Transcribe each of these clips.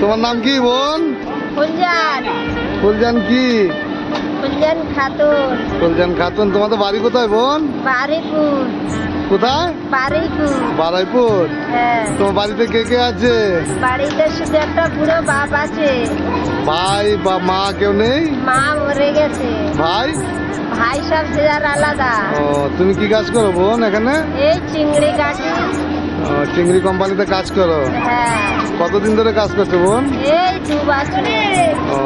তোমার নাম কি বোন? ফুলজান। ফুলজান কি? ফুলজান খাতুন। ফুলজান খাতুন। তোমাদের বাড়ি কোথায় বোন? বারুইপুর। কোথায়? বারুইপুর। বারুইপুর। হ্যাঁ। তোমার বাড়িতে কে কে আছে? বাড়িতে শুধু একটা বুড়ো বাপ আছে। ভাই বা মা কেউ নেই? মা মরে গেছে। ভাই? ভাই সব যে যার আলাদা। ও, তুমি কি কাজ করো বোন এখানে? এই চিংড়ি কাটি। ও, চিংড়ি কোম্পানিতে কাজ করো? হ্যাঁ। কতদিন ধরে কাজ করছো বোন? এই 2 বছর। ও,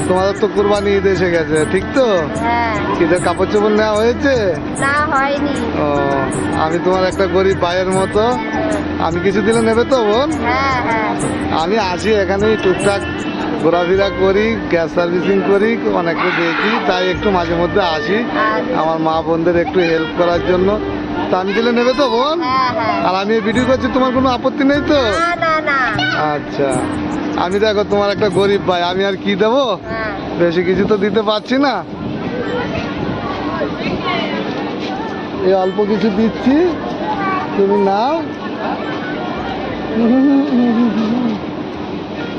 তোমাদের তো কুরবানি ঈদ এসে গেছে, ঠিক তো? হ্যাঁ। ঈদের কাপড় চোপড় নেওয়া হয়েছে? না, হয়নি। ও, আমি তোমার একটা গরিব ভাইয়ের মতো, আমি কিছু দিলে নেবে তো বোন? হ্যাঁ হ্যাঁ। আমি আসি এখানেই টুকটাক ঘোরাফেরা করি, গ্যাস সার্ভিসিং করি, অনেকটা দেখি, তাই একটু মাঝে মধ্যে আসি আমার মা বোনদের একটু হেল্প করার জন্য। তা আমি দিলে নেবে তো বোন? হ্যাঁ হ্যাঁ। আর আমি ভিডিও করছি, তোমার কোনো আপত্তি নেই তো? না না না। আচ্ছা, আমি দেখো তোমার একটা গরিব ভাই, আমি আর কি দেবো, হ্যাঁ। বেশি কিছু তো দিতে পারছি না, এই অল্প কিছু দিচ্ছি, তুমি নাও।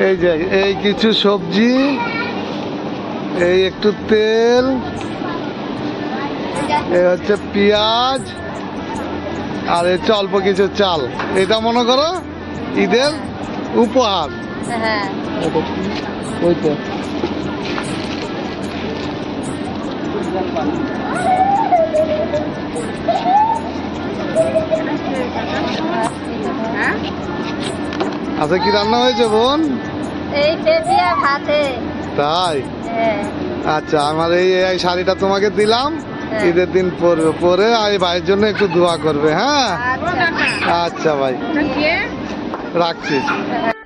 এই যে এই কিছু সবজি, এই একটু তেল, এই হচ্ছে পেঁয়াজ, আর হচ্ছে অল্প কিছু চাল। এটা মনে করো ঈদের উপহার। হ্যাঁ। ওইটা আচ্ছা, কি রান্না হয়েছে বোন? এই পেঁপিয়া ভাতে। তাই? হ্যাঁ। আচ্ছা, আমার এই শাড়িটা তোমাকে দিলাম, হ্যাঁ। ঈদের দিন পরবে, পরে আর এই ভাইয়ের জন্য একটু দোয়া করবে। হ্যাঁ, আচ্ছা। আচ্ছা ভাই, রাখছি। হ্যাঁ।